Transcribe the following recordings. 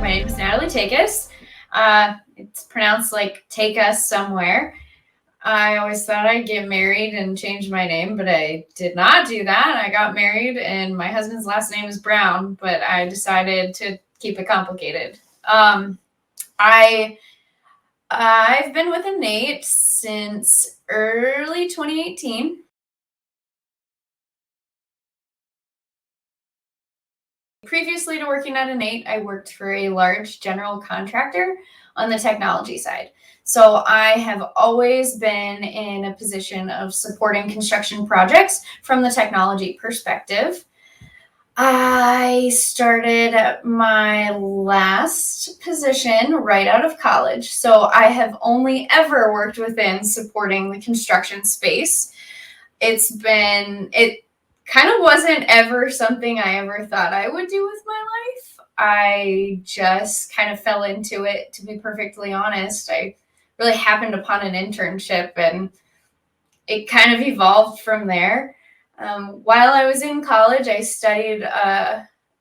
My name is Natalie Takacs. It's pronounced like take us somewhere. I always thought I'd get married and change my name, but I did not do that. I got married, and my husband's last name is Brown, but I decided to keep it complicated. I I've been with InEight since early 2018. Previously to working at InEight, I worked for a large general contractor on the technology side. So I have always been in a position of supporting construction projects from the technology perspective. I started my last position right out of college. So I have only ever worked within supporting the construction space. It kind of wasn't ever something I ever thought I would do with my life. I just kind of fell into it, to be perfectly honest. I really happened upon an internship and it kind of evolved from there. While I was in college, I studied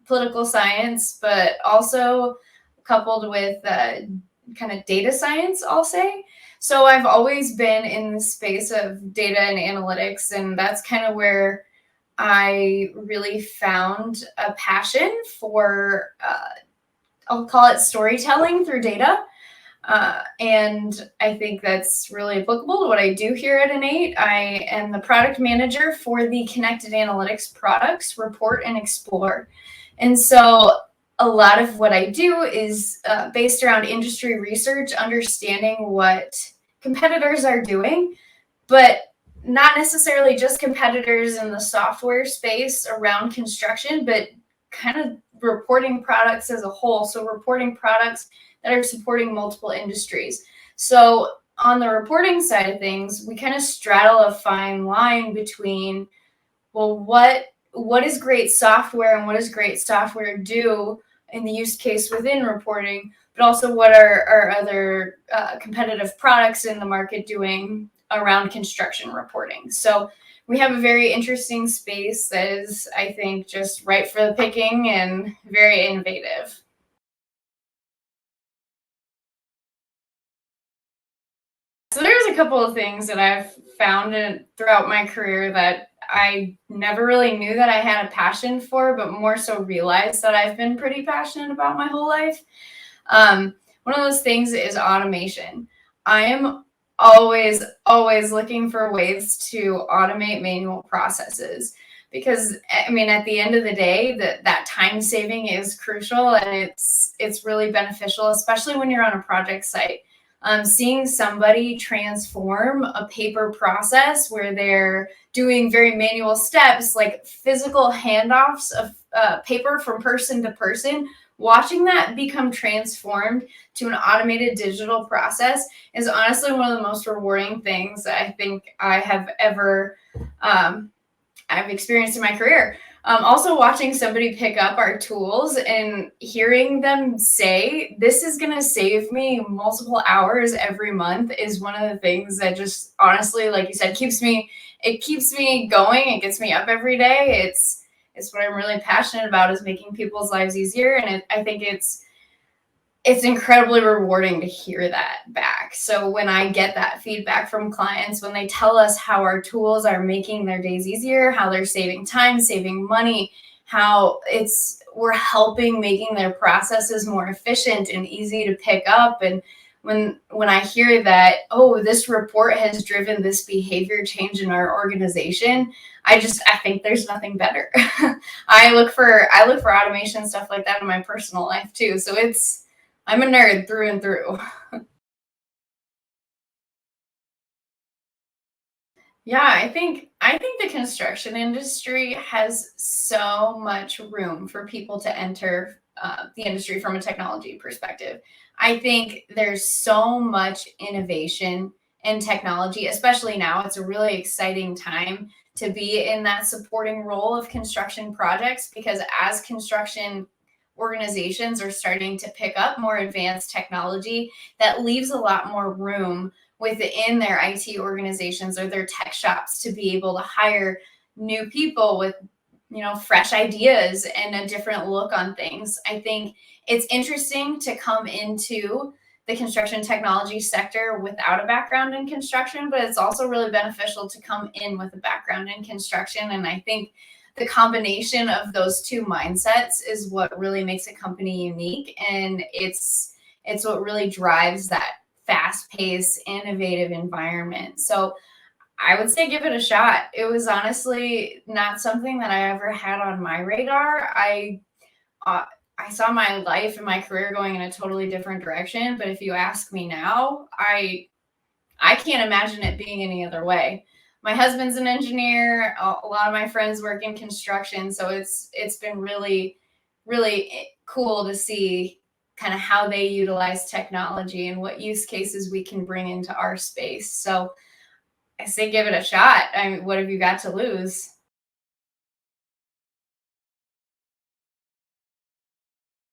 political science, but also coupled with kind of data science, I'll say. So I've always been in the space of data and analytics, and that's kind of where I really found a passion for, I'll call it storytelling through data. And I think that's really applicable to what I do here at InEight. I am the product manager for the connected analytics products, Report and Explore. And so a lot of what I do is based around industry research, understanding what competitors are doing, but not necessarily just competitors in the software space around construction, but kind of reporting products as a whole. So reporting products that are supporting multiple industries. So on the reporting side of things, we kind of straddle a fine line between, well, what is great software and what does great software do in the use case within reporting, but also what are our other competitive products in the market doing around construction reporting. So we have a very interesting space that is, I think, just right for the picking and very innovative. So there's a couple of things that I've found throughout my career that I never really knew that I had a passion for, but more so realized that I've been pretty passionate about my whole life. One of those things is automation. I am always looking for ways to automate manual processes because I mean, at the end of the day, that time saving is crucial and it's really beneficial, especially when you're on a project site. Seeing somebody transform a paper process where they're doing very manual steps, like physical handoffs of paper from person to person, watching that become transformed to an automated digital process is honestly one of the most rewarding things that I think I have ever I've experienced in my career. Also, watching somebody pick up our tools and hearing them say, "This is going to save me multiple hours every month," is one of the things that just honestly, like you said, keeps me going. It gets me up every day. It's what I'm really passionate about is making people's lives easier, and I think it's incredibly rewarding to hear that back. So when I get that feedback from clients, when they tell us how our tools are making their days easier, how they're saving time, saving money, how we're helping making their processes more efficient and easy to pick up. And when I hear that, oh, this report has driven this behavior change in our organization, I think there's nothing better. I look for automation stuff like that in my personal life too. So I'm a nerd through and through. Yeah, I think the construction industry has so much room for people to enter the industry from a technology perspective. I think there's so much innovation in technology, especially now. It's a really exciting time to be in that supporting role of construction projects because as construction organizations are starting to pick up more advanced technology, that leaves a lot more room within their IT organizations or their tech shops to be able to hire new people with fresh ideas and a different look on things. I think it's interesting to come into the construction technology sector without a background in construction, but it's also really beneficial to come in with a background in construction. And I think the combination of those two mindsets is what really makes a company unique. And it's what really drives that fast-paced, innovative environment. So I would say give it a shot. It was honestly not something that I ever had on my radar. Uh, I saw my life and my career going in a totally different direction. But if you ask me now, I can't imagine it being any other way. My husband's an engineer. A lot of my friends work in construction, so it's been really cool to see kind of how they utilize technology and what use cases we can bring into our space. So I say give it a shot. I mean, what have you got to lose?